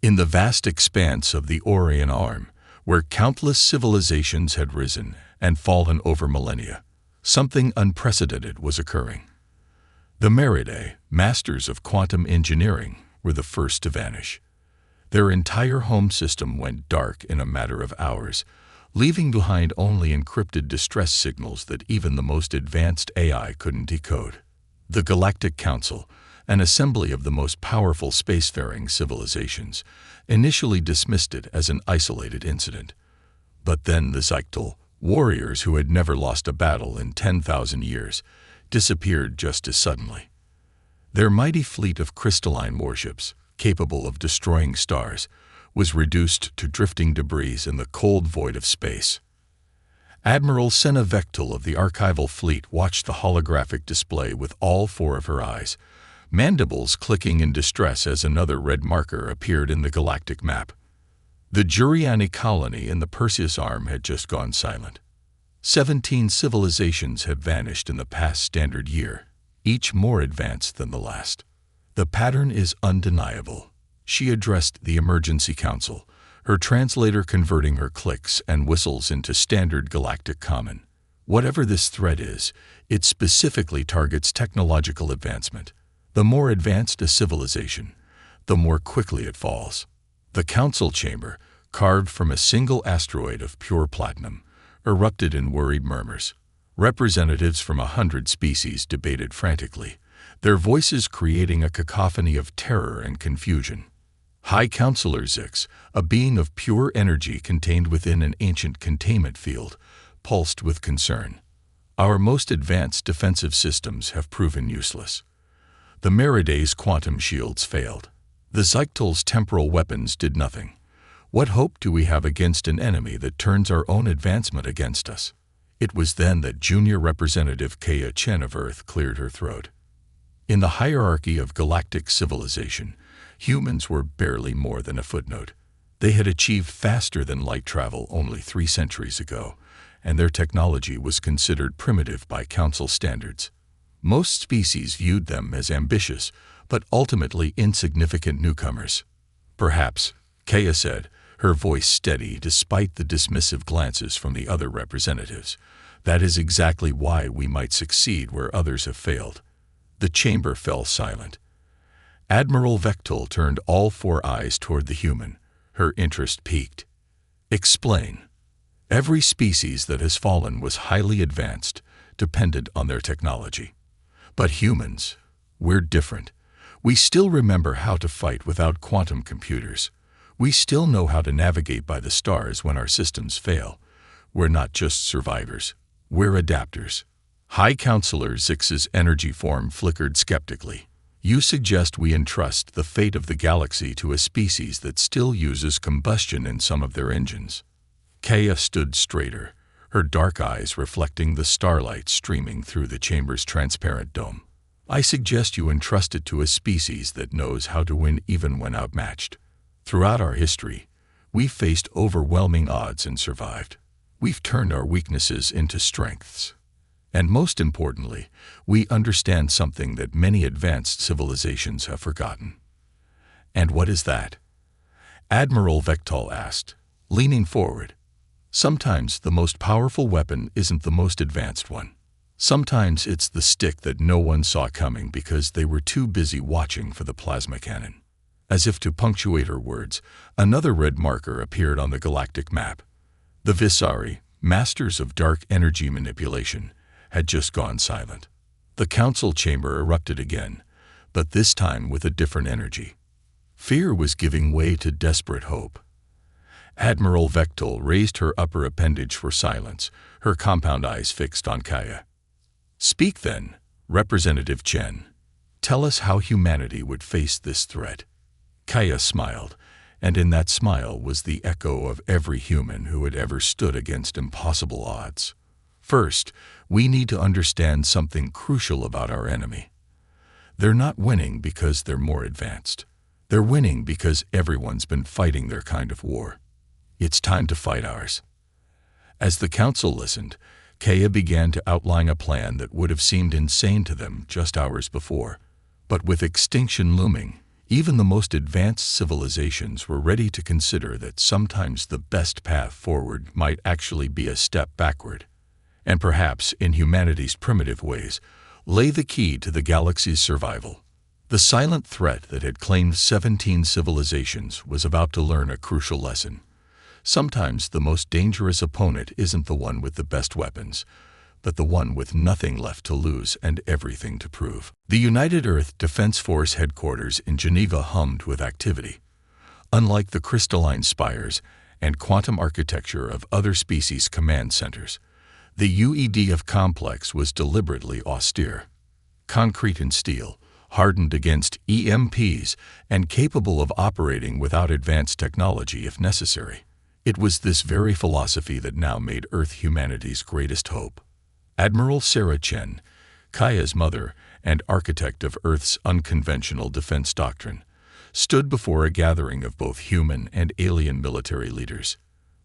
In the vast expanse of the Orion Arm, where countless civilizations had risen and fallen over millennia, something unprecedented was occurring. The Meridae, masters of quantum engineering, were the first to vanish. Their entire home system went dark in a matter of hours, leaving behind only encrypted distress signals that even the most advanced AI couldn't decode. The Galactic Council, an assembly of the most powerful spacefaring civilizations, initially dismissed it as an isolated incident. But then the Zyctal, warriors who had never lost a battle in 10,000 years, disappeared just as suddenly. Their mighty fleet of crystalline warships, capable of destroying stars, was reduced to drifting debris in the cold void of space. Admiral Senna Vectel of the archival fleet watched the holographic display with all four of her eyes, mandibles clicking in distress as another red marker appeared in the galactic map. The Juriani colony in the Perseus Arm had just gone silent. 17 civilizations had vanished in the past standard year, each more advanced than the last. The pattern is undeniable. She addressed the Emergency Council, her translator converting her clicks and whistles into standard galactic common. Whatever this threat is, it specifically targets technological advancement. The more advanced a civilization, the more quickly it falls. The council chamber, carved from a single asteroid of pure platinum, erupted in worried murmurs. Representatives from 100 species debated frantically, their voices creating a cacophony of terror and confusion. High Counselor Zix, a being of pure energy contained within an ancient containment field, pulsed with concern. Our most advanced defensive systems have proven useless. The Meridae's quantum shields failed. The Zyctal's temporal weapons did nothing. What hope do we have against an enemy that turns our own advancement against us? It was then that Junior Representative Kaya Chen of Earth cleared her throat. In the hierarchy of galactic civilization, humans were barely more than a footnote. They had achieved faster than light travel only 3 centuries ago, and their technology was considered primitive by Council standards. Most species viewed them as ambitious, but ultimately insignificant newcomers. Perhaps, Kaya said, her voice steady despite the dismissive glances from the other representatives, that is exactly why we might succeed where others have failed. The chamber fell silent. Admiral Vectel turned all 4 eyes toward the human, her interest piqued. Explain. Every species that has fallen was highly advanced, dependent on their technology. But humans, we're different. We still remember how to fight without quantum computers. We still know how to navigate by the stars when our systems fail. We're not just survivors. We're adapters. High Counselor Zix's energy form flickered skeptically. You suggest we entrust the fate of the galaxy to a species that still uses combustion in some of their engines. Kaya stood straighter, her dark eyes reflecting the starlight streaming through the chamber's transparent dome. I suggest you entrust it to a species that knows how to win even when outmatched. Throughout our history, we've faced overwhelming odds and survived. We've turned our weaknesses into strengths. And most importantly, we understand something that many advanced civilizations have forgotten. And what is that? Admiral Vectel asked, leaning forward. Sometimes the most powerful weapon isn't the most advanced one. Sometimes it's the stick that no one saw coming because they were too busy watching for the plasma cannon. As if to punctuate her words, another red marker appeared on the galactic map. The Visari, masters of dark energy manipulation, had just gone silent. The council chamber erupted again, but this time with a different energy. Fear was giving way to desperate hope. Admiral Vectel raised her upper appendage for silence, her compound eyes fixed on Kaya. Speak then, Representative Chen. Tell us how humanity would face this threat. Kaya smiled, and in that smile was the echo of every human who had ever stood against impossible odds. First, we need to understand something crucial about our enemy. They're not winning because they're more advanced. They're winning because everyone's been fighting their kind of war. It's time to fight ours. As the council listened, Kaya began to outline a plan that would have seemed insane to them just hours before. But with extinction looming, Even the most advanced civilizations were ready to consider that sometimes the best path forward might actually be a step backward. And perhaps, in humanity's primitive ways, lay the key to the galaxy's survival. The silent threat that had claimed 17 civilizations was about to learn a crucial lesson. Sometimes the most dangerous opponent isn't the one with the best weapons, but the one with nothing left to lose and everything to prove. The United Earth Defense Force headquarters in Geneva hummed with activity. Unlike the crystalline spires and quantum architecture of other species' command centers, the UEDF complex was deliberately austere. Concrete and steel, hardened against EMPs and capable of operating without advanced technology if necessary. It was this very philosophy that now made Earth humanity's greatest hope. Admiral Sarah Chen, Kaya's mother and architect of Earth's unconventional defense doctrine, stood before a gathering of both human and alien military leaders.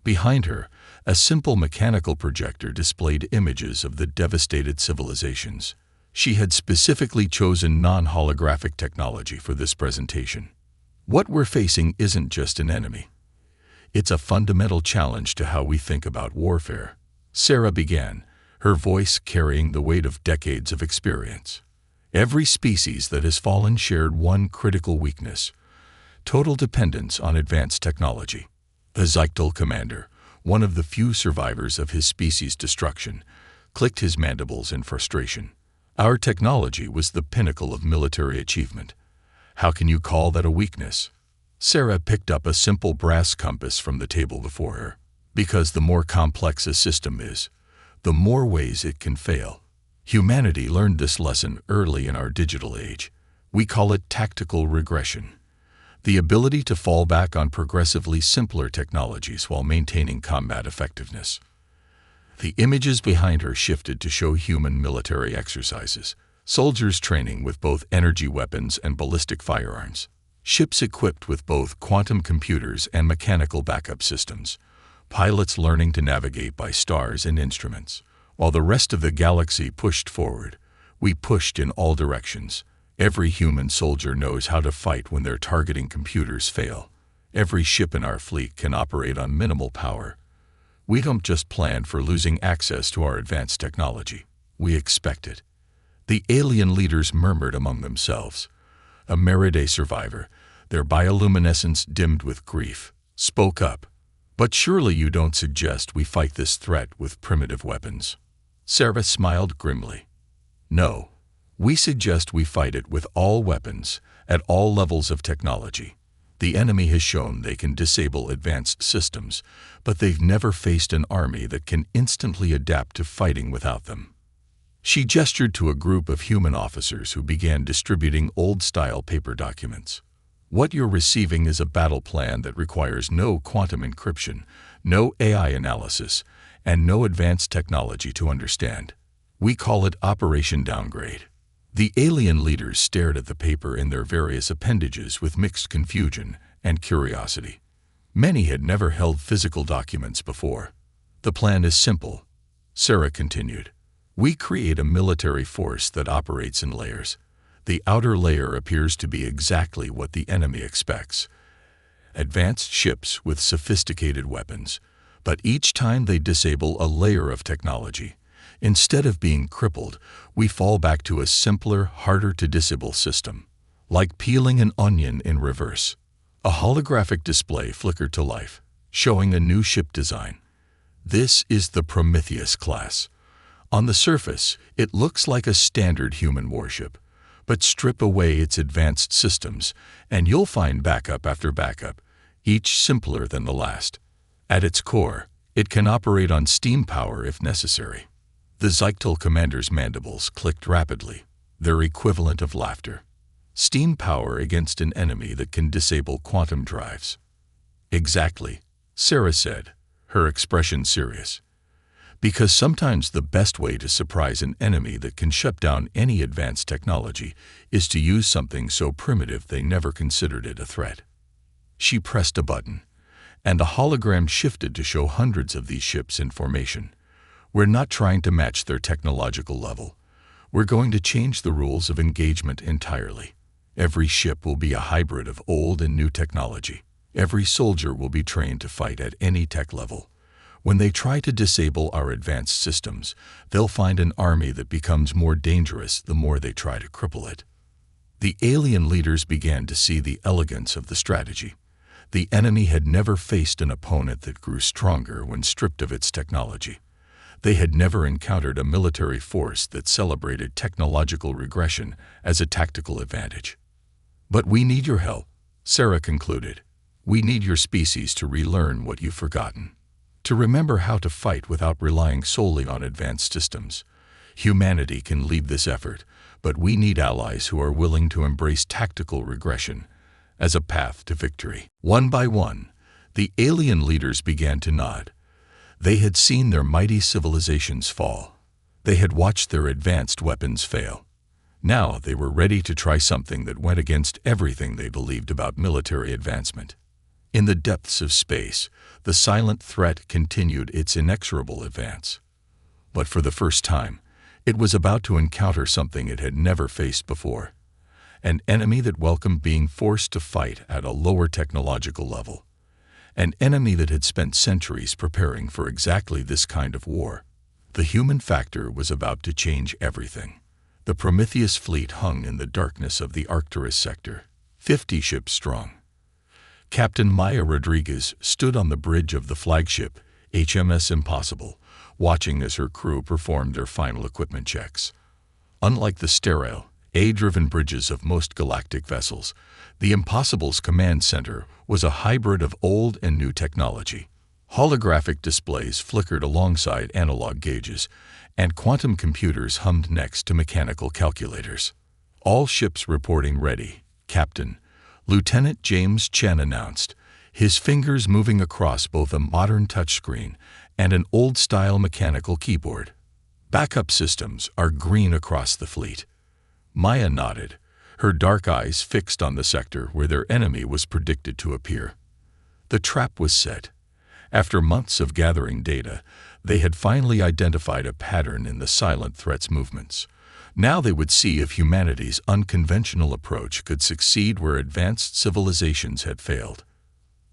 Behind her, a simple mechanical projector displayed images of the devastated civilizations. She had specifically chosen non-holographic technology for this presentation. What we're facing isn't just an enemy. It's a fundamental challenge to how we think about warfare. Sarah began, her voice carrying the weight of decades of experience. Every species that has fallen shared one critical weakness: total dependence on advanced technology. The Zyctal commander, one of the few survivors of his species' destruction, clicked his mandibles in frustration. Our technology was the pinnacle of military achievement. How can you call that a weakness? Sarah picked up a simple brass compass from the table before her. Because the more complex a system is, the more ways it can fail. Humanity learned this lesson early in our digital age. We call it tactical regression. The ability to fall back on progressively simpler technologies while maintaining combat effectiveness. The images behind her shifted to show human military exercises, soldiers training with both energy weapons and ballistic firearms, ships equipped with both quantum computers and mechanical backup systems, pilots learning to navigate by stars and instruments. While the rest of the galaxy pushed forward, we pushed in all directions. Every human soldier knows how to fight when their targeting computers fail. Every ship in our fleet can operate on minimal power. We don't just plan for losing access to our advanced technology. We expect it. The alien leaders murmured among themselves. A Meriday survivor, their bioluminescence dimmed with grief, spoke up. But surely you don't suggest we fight this threat with primitive weapons? Sarah smiled grimly. No. We suggest we fight it with all weapons, at all levels of technology. The enemy has shown they can disable advanced systems, but they've never faced an army that can instantly adapt to fighting without them. She gestured to a group of human officers who began distributing old-style paper documents. What you're receiving is a battle plan that requires no quantum encryption, no AI analysis, and no advanced technology to understand. We call it Operation Downgrade. The alien leaders stared at the paper in their various appendages with mixed confusion and curiosity. Many had never held physical documents before. The plan is simple, Sarah continued. We create a military force that operates in layers. The outer layer appears to be exactly what the enemy expects: advanced ships with sophisticated weapons. But each time they disable a layer of technology, instead of being crippled, we fall back to a simpler, harder-to-disable system. Like peeling an onion in reverse. A holographic display flickered to life, showing a new ship design. This is the Prometheus class. On the surface, it looks like a standard human warship, but strip away its advanced systems, and you'll find backup after backup, each simpler than the last. At its core, it can operate on steam power if necessary. The Zyctal commander's mandibles clicked rapidly, their equivalent of laughter. Steam power against an enemy that can disable quantum drives. Exactly, Sarah said, her expression serious. Because sometimes the best way to surprise an enemy that can shut down any advanced technology is to use something so primitive they never considered it a threat. She pressed a button, and a hologram shifted to show hundreds of these ships in formation. We're not trying to match their technological level. We're going to change the rules of engagement entirely. Every ship will be a hybrid of old and new technology. Every soldier will be trained to fight at any tech level. When they try to disable our advanced systems, they'll find an army that becomes more dangerous the more they try to cripple it. The alien leaders began to see the elegance of the strategy. The enemy had never faced an opponent that grew stronger when stripped of its technology. They had never encountered a military force that celebrated technological regression as a tactical advantage. "But we need your help," Sarah concluded. "We need your species to relearn what you've forgotten. To remember how to fight without relying solely on advanced systems. Humanity can lead this effort, but we need allies who are willing to embrace tactical regression as a path to victory." One by one, the alien leaders began to nod. They had seen their mighty civilizations fall. They had watched their advanced weapons fail. Now they were ready to try something that went against everything they believed about military advancement. In the depths of space, the silent threat continued its inexorable advance. But for the first time, it was about to encounter something it had never faced before. An enemy that welcomed being forced to fight at a lower technological level. An enemy that had spent centuries preparing for exactly this kind of war. The human factor was about to change everything. The Prometheus fleet hung in the darkness of the Arcturus sector, 50 ships strong. Captain Maya Rodriguez stood on the bridge of the flagship, HMS Impossible, watching as her crew performed their final equipment checks. Unlike the sterile, A-driven bridges of most galactic vessels, the Impossible's command center was a hybrid of old and new technology. Holographic displays flickered alongside analog gauges, and quantum computers hummed next to mechanical calculators. "All ships reporting ready, Captain," Lieutenant James Chen announced, his fingers moving across both a modern touchscreen and an old-style mechanical keyboard. "Backup systems are green across the fleet." Maya nodded, her dark eyes fixed on the sector where their enemy was predicted to appear. The trap was set. After months of gathering data, they had finally identified a pattern in the silent threat's movements. Now they would see if humanity's unconventional approach could succeed where advanced civilizations had failed.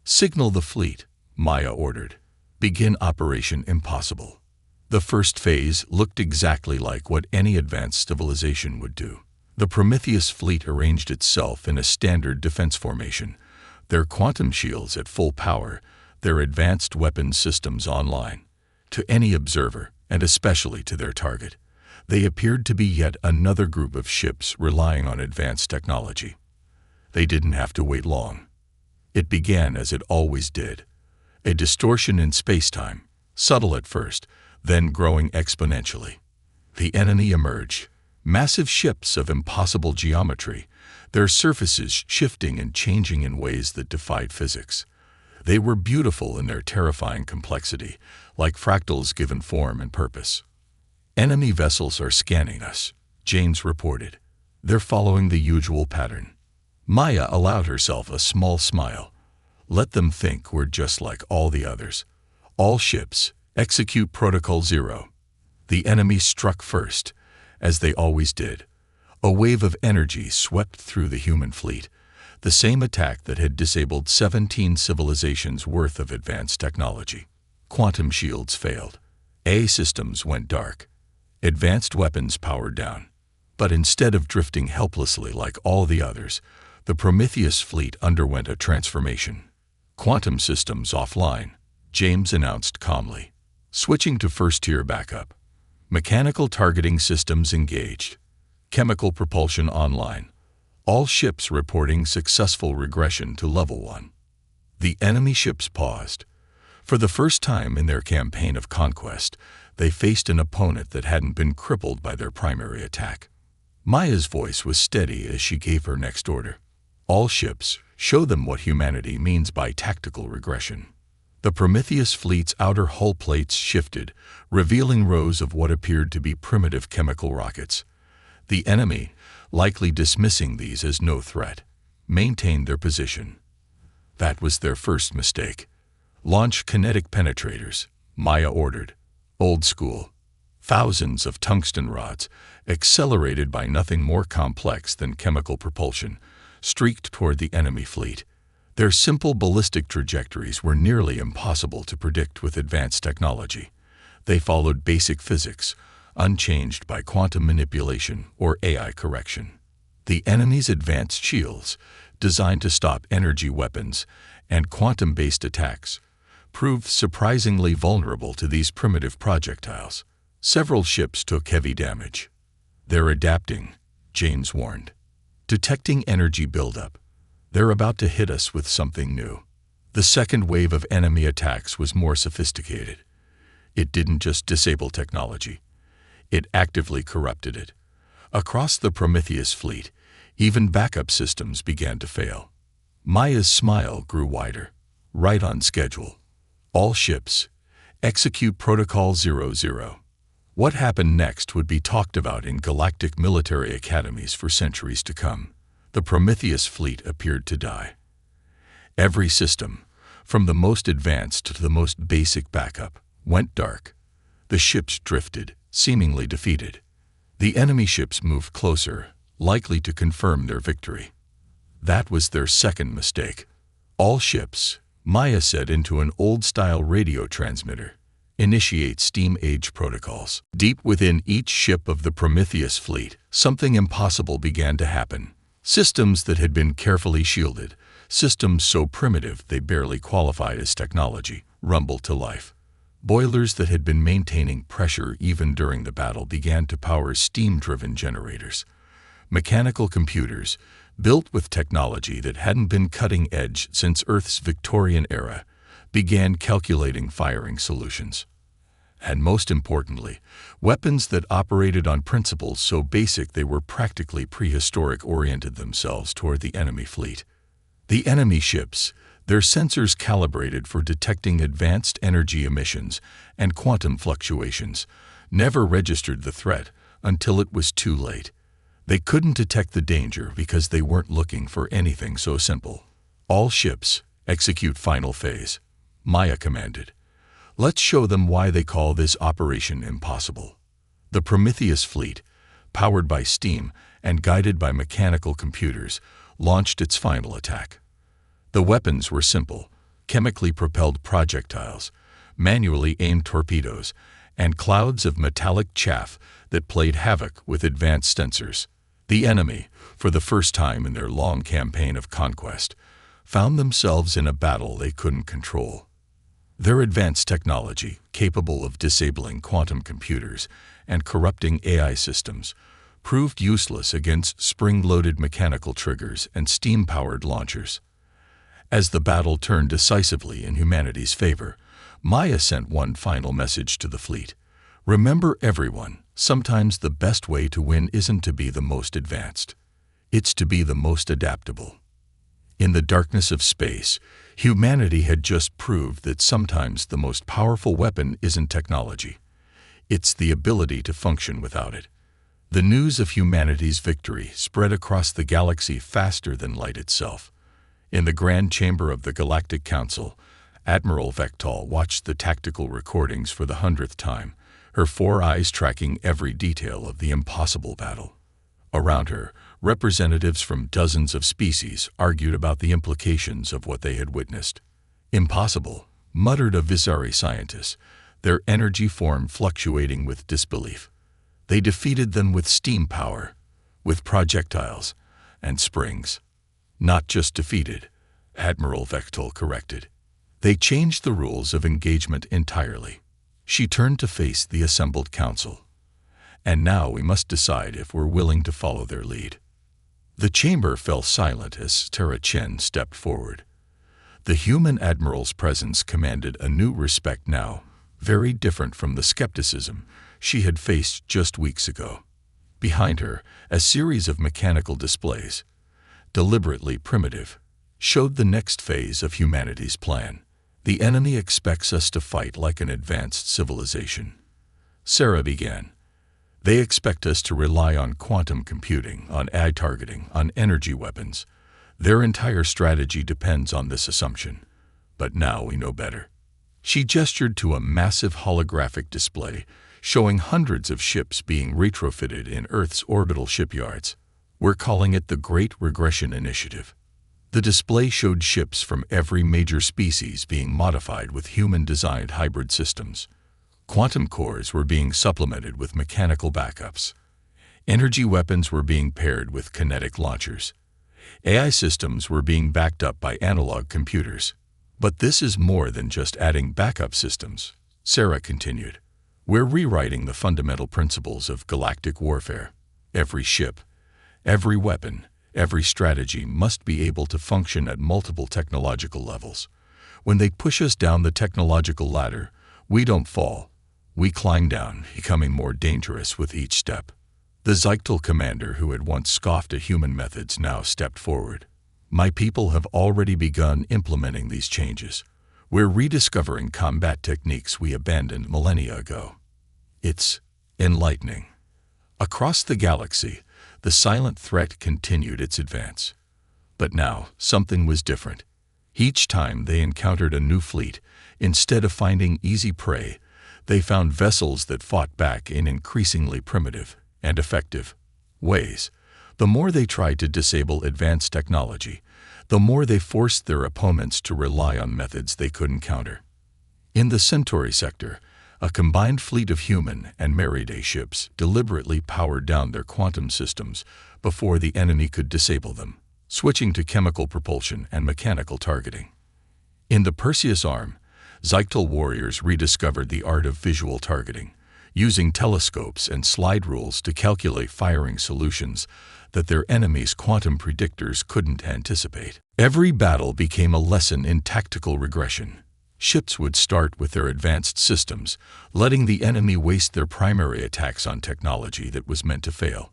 "Signal the fleet," Maya ordered. "Begin Operation Impossible." The first phase looked exactly like what any advanced civilization would do. The Prometheus fleet arranged itself in a standard defense formation, their quantum shields at full power, their advanced weapons systems online. To any observer, and especially to their target, they appeared to be yet another group of ships relying on advanced technology. They didn't have to wait long. It began as it always did. A distortion in space-time, subtle at first, then growing exponentially. The enemy emerged. Massive ships of impossible geometry, their surfaces shifting and changing in ways that defied physics. They were beautiful in their terrifying complexity, like fractals given form and purpose. "Enemy vessels are scanning us," James reported. "They're following the usual pattern." Maya allowed herself a small smile. "Let them think we're just like all the others. All ships, execute Protocol 0. The enemy struck first, as they always did. A wave of energy swept through the human fleet, the same attack that had disabled 17 civilizations' worth of advanced technology. Quantum shields failed. A systems went dark. Advanced weapons powered down. But instead of drifting helplessly like all the others, the Prometheus fleet underwent a transformation. "Quantum systems offline," James announced calmly, switching to first-tier backup. "Mechanical targeting systems engaged. Chemical propulsion online. All ships reporting successful regression to level 1. The enemy ships paused. For the first time in their campaign of conquest, they faced an opponent that hadn't been crippled by their primary attack. Maya's voice was steady as she gave her next order. "All ships, show them what humanity means by tactical regression." The Prometheus fleet's outer hull plates shifted, revealing rows of what appeared to be primitive chemical rockets. The enemy, likely dismissing these as no threat, maintained their position. That was their first mistake. "Launch kinetic penetrators," Maya ordered. Old school. Thousands of tungsten rods, accelerated by nothing more complex than chemical propulsion, streaked toward the enemy fleet. Their simple ballistic trajectories were nearly impossible to predict with advanced technology. They followed basic physics, unchanged by quantum manipulation or AI correction. The enemy's advanced shields, designed to stop energy weapons and quantum-based attacks, proved surprisingly vulnerable to these primitive projectiles. Several ships took heavy damage. "They're adapting," James warned. "Detecting energy buildup. They're about to hit us with something new." The second wave of enemy attacks was more sophisticated. It didn't just disable technology. It actively corrupted it. Across the Prometheus fleet, even backup systems began to fail. Maya's smile grew wider. "Right on schedule. All ships, execute Protocol 00. What happened next would be talked about in galactic military academies for centuries to come. The Prometheus fleet appeared to die. Every system, from the most advanced to the most basic backup, went dark. The ships drifted, seemingly defeated. The enemy ships moved closer, likely to confirm their victory. That was their second mistake. "All ships," Maya said into an old-style radio transmitter, "initiate steam age protocols." Deep within each ship of the Prometheus fleet, something impossible began to happen. Systems that had been carefully shielded, systems so primitive they barely qualified as technology, rumbled to life. Boilers that had been maintaining pressure even during the battle began to power steam-driven generators. Mechanical computers, built with technology that hadn't been cutting-edge since Earth's Victorian era, began calculating firing solutions. And most importantly, weapons that operated on principles so basic they were practically prehistoric oriented themselves toward the enemy fleet. The enemy ships, their sensors calibrated for detecting advanced energy emissions and quantum fluctuations, never registered the threat until it was too late. They couldn't detect the danger because they weren't looking for anything so simple. "All ships, execute final phase," Maya commanded. "Let's show them why they call this operation impossible." The Prometheus fleet, powered by steam and guided by mechanical computers, launched its final attack. The weapons were simple: chemically propelled projectiles, manually aimed torpedoes, and clouds of metallic chaff that played havoc with advanced sensors. The enemy, for the first time in their long campaign of conquest, found themselves in a battle they couldn't control. Their advanced technology, capable of disabling quantum computers and corrupting AI systems, proved useless against spring-loaded mechanical triggers and steam-powered launchers. As the battle turned decisively in humanity's favor, Maya sent one final message to the fleet. "Remember, everyone, sometimes the best way to win isn't to be the most advanced. It's to be the most adaptable." In the darkness of space, humanity had just proved that sometimes the most powerful weapon isn't technology. It's the ability to function without it. The news of humanity's victory spread across the galaxy faster than light itself. In the grand chamber of the Galactic Council, Admiral Vectal watched the tactical recordings for the 100th time, her 4 eyes tracking every detail of the impossible battle. Around her, representatives from dozens of species argued about the implications of what they had witnessed. "Impossible," muttered a Visari scientist, their energy form fluctuating with disbelief. "They defeated them with steam power, with projectiles, and springs." "Not just defeated," Admiral Vectal corrected. "They changed the rules of engagement entirely." She turned to face the assembled council. "And now we must decide if we're willing to follow their lead." The chamber fell silent as Tara Chen stepped forward. The human admiral's presence commanded a new respect now, very different from the skepticism she had faced just weeks ago. Behind her, a series of mechanical displays, deliberately primitive, showed the next phase of humanity's plan. "The enemy expects us to fight like an advanced civilization," Sarah began. "They expect us to rely on quantum computing, on AI targeting, on energy weapons. Their entire strategy depends on this assumption. But now we know better." She gestured to a massive holographic display showing hundreds of ships being retrofitted in Earth's orbital shipyards. We're calling it the Great Regression Initiative. The display showed ships from every major species being modified with human-designed hybrid systems. Quantum cores were being supplemented with mechanical backups. Energy weapons were being paired with kinetic launchers. AI systems were being backed up by analog computers. But this is more than just adding backup systems, Sarah continued. We're rewriting the fundamental principles of galactic warfare. Every ship, every weapon, every strategy must be able to function at multiple technological levels. When they push us down the technological ladder, we don't fall. We climb down, becoming more dangerous with each step. The Zyctal commander who had once scoffed at human methods now stepped forward. My people have already begun implementing these changes. We're rediscovering combat techniques we abandoned millennia ago. It's enlightening. Across the galaxy, the silent threat continued its advance. But now, something was different. Each time they encountered a new fleet, instead of finding easy prey, they found vessels that fought back in increasingly primitive and effective ways. The more they tried to disable advanced technology, the more they forced their opponents to rely on methods they couldn't counter. In the Centauri sector, a combined fleet of human and Meriday ships deliberately powered down their quantum systems before the enemy could disable them, switching to chemical propulsion and mechanical targeting. In the Perseus arm, Zyctal warriors rediscovered the art of visual targeting, using telescopes and slide rules to calculate firing solutions that their enemies' quantum predictors couldn't anticipate. Every battle became a lesson in tactical regression. Ships would start with their advanced systems, letting the enemy waste their primary attacks on technology that was meant to fail.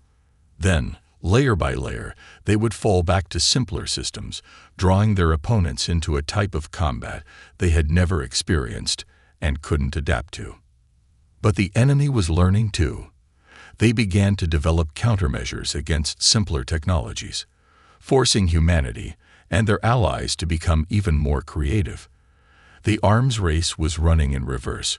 Then, layer by layer, they would fall back to simpler systems, drawing their opponents into a type of combat they had never experienced and couldn't adapt to. But the enemy was learning too. They began to develop countermeasures against simpler technologies, forcing humanity and their allies to become even more creative. The arms race was running in reverse,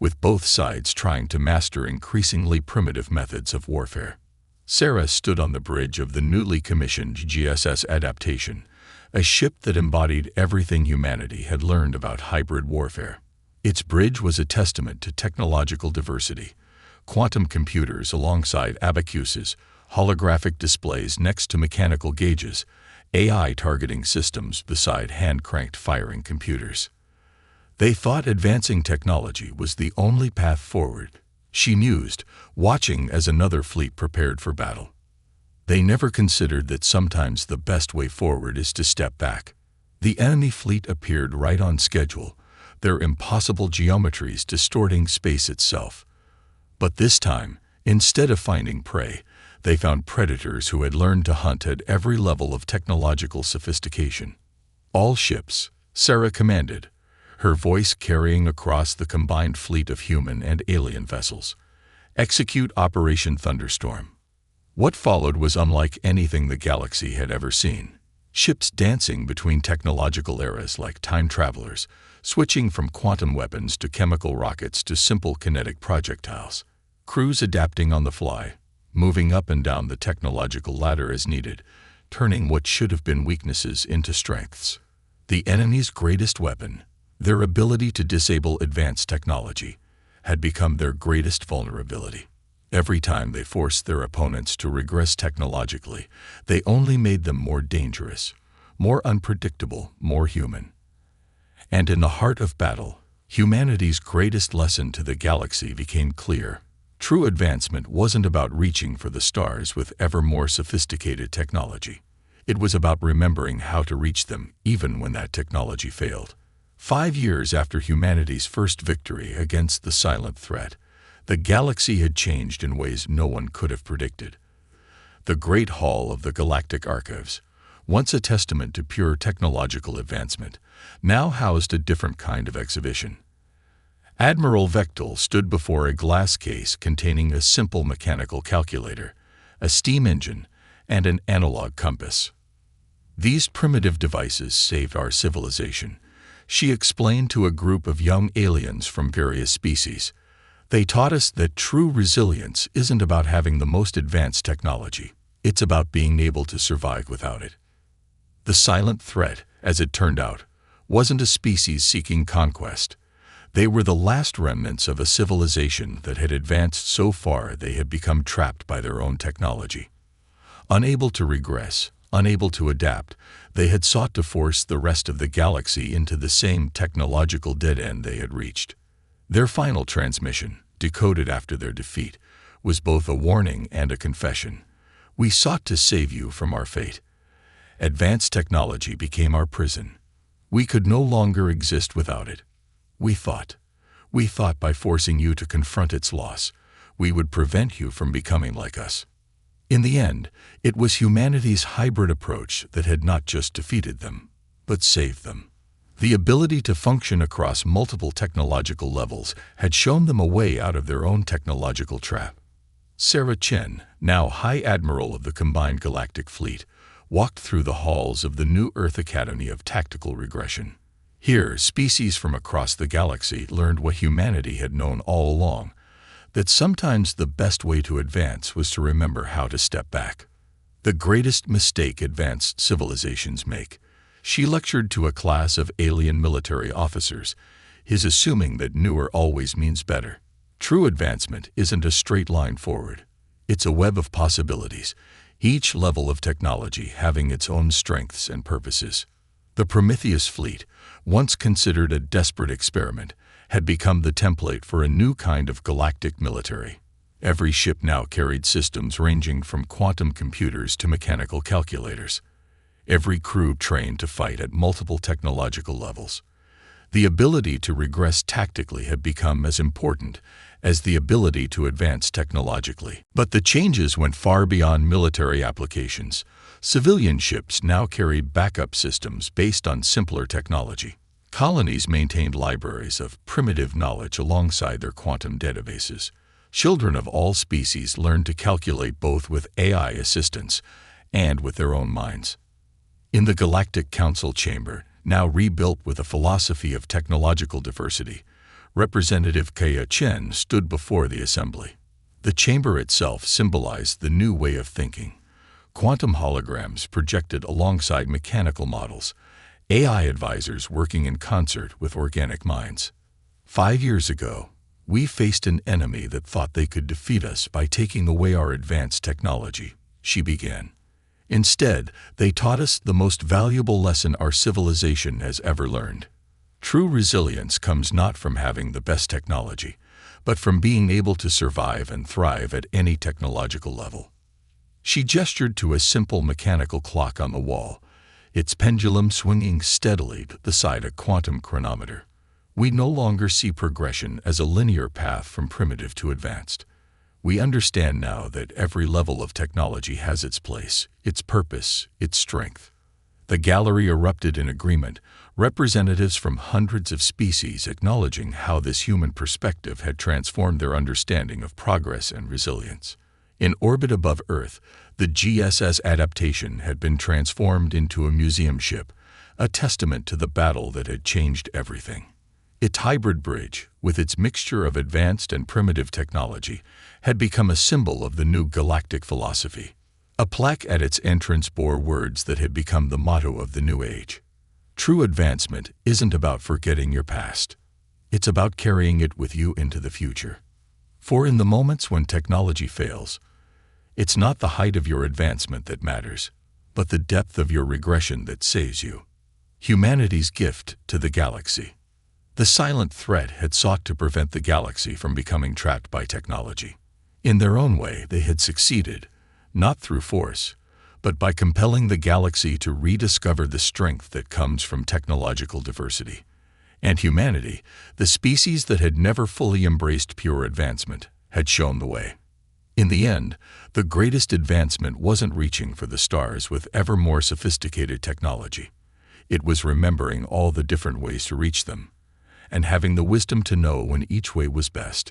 with both sides trying to master increasingly primitive methods of warfare. Sarah stood on the bridge of the newly commissioned GSS Adaptation, a ship that embodied everything humanity had learned about hybrid warfare. Its bridge was a testament to technological diversity. Quantum computers alongside abacuses, holographic displays next to mechanical gauges, AI targeting systems beside hand-cranked firing computers. They thought advancing technology was the only path forward, she mused, watching as another fleet prepared for battle. They never considered that sometimes the best way forward is to step back. The enemy fleet appeared right on schedule, their impossible geometries distorting space itself. But this time, instead of finding prey, they found predators who had learned to hunt at every level of technological sophistication. All ships, Sarah commanded, her voice carrying across the combined fleet of human and alien vessels. Execute Operation Thunderstorm. What followed was unlike anything the galaxy had ever seen. Ships dancing between technological eras like time travelers, switching from quantum weapons to chemical rockets to simple kinetic projectiles. Crews adapting on the fly, moving up and down the technological ladder as needed, turning what should have been weaknesses into strengths. The enemy's greatest weapon, their ability to disable advanced technology, had become their greatest vulnerability. Every time they forced their opponents to regress technologically, they only made them more dangerous, more unpredictable, more human. And in the heart of battle, humanity's greatest lesson to the galaxy became clear. True advancement wasn't about reaching for the stars with ever more sophisticated technology. It was about remembering how to reach them even when that technology failed. 5 years after humanity's first victory against the silent threat, the galaxy had changed in ways no one could have predicted. The Great Hall of the Galactic Archives, once a testament to pure technological advancement, now housed a different kind of exhibition. Admiral Vectel stood before a glass case containing a simple mechanical calculator, a steam engine, and an analog compass. These primitive devices saved our civilization, she explained to a group of young aliens from various species. They taught us that true resilience isn't about having the most advanced technology. It's about being able to survive without it. The silent threat, as it turned out, wasn't a species seeking conquest. They were the last remnants of a civilization that had advanced so far they had become trapped by their own technology. Unable to regress, unable to adapt, they had sought to force the rest of the galaxy into the same technological dead end they had reached. Their final transmission, decoded after their defeat, was both a warning and a confession. We sought to save you from our fate. Advanced technology became our prison. We could no longer exist without it. We thought by forcing you to confront its loss, we would prevent you from becoming like us. In the end, it was humanity's hybrid approach that had not just defeated them, but saved them. The ability to function across multiple technological levels had shown them a way out of their own technological trap. Sarah Chen, now High Admiral of the Combined Galactic Fleet, walked through the halls of the New Earth Academy of Tactical Regression. Here, species from across the galaxy learned what humanity had known all along, that sometimes the best way to advance was to remember how to step back. The greatest mistake advanced civilizations make. She lectured to a class of alien military officers, is assuming that newer always means better. True advancement isn't a straight line forward. It's a web of possibilities, each level of technology having its own strengths and purposes. The Prometheus fleet, once considered a desperate experiment, had become the template for a new kind of galactic military. Every ship now carried systems ranging from quantum computers to mechanical calculators. Every crew trained to fight at multiple technological levels. The ability to regress tactically had become as important as the ability to advance technologically. But the changes went far beyond military applications. Civilian ships now carried backup systems based on simpler technology. Colonies maintained libraries of primitive knowledge alongside their quantum databases. Children of all species learned to calculate both with AI assistance and with their own minds. In the Galactic Council chamber, now rebuilt with a philosophy of technological diversity, Representative Kaya Chen stood before the assembly. The chamber itself symbolized the new way of thinking. Quantum holograms projected alongside mechanical models, AI advisors working in concert with organic minds. 5 years ago, we faced an enemy that thought they could defeat us by taking away our advanced technology, she began. Instead, they taught us the most valuable lesson our civilization has ever learned. True resilience comes not from having the best technology, but from being able to survive and thrive at any technological level. She gestured to a simple mechanical clock on the wall, its pendulum swinging steadily beside a quantum chronometer. We no longer see progression as a linear path from primitive to advanced. We understand now that every level of technology has its place, its purpose, its strength. The gallery erupted in agreement, representatives from hundreds of species acknowledging how this human perspective had transformed their understanding of progress and resilience. In orbit above Earth, the GSS adaptation had been transformed into a museum ship, a testament to the battle that had changed everything. Its hybrid bridge, with its mixture of advanced and primitive technology, had become a symbol of the new galactic philosophy. A plaque at its entrance bore words that had become the motto of the new age. True advancement isn't about forgetting your past. It's about carrying it with you into the future. For in the moments when technology fails, it's not the height of your advancement that matters, but the depth of your regression that saves you. Humanity's gift to the galaxy. The silent threat had sought to prevent the galaxy from becoming trapped by technology. In their own way, they had succeeded, not through force, but by compelling the galaxy to rediscover the strength that comes from technological diversity. And humanity, the species that had never fully embraced pure advancement, had shown the way. In the end, the greatest advancement wasn't reaching for the stars with ever more sophisticated technology. It was remembering all the different ways to reach them, and having the wisdom to know when each way was best.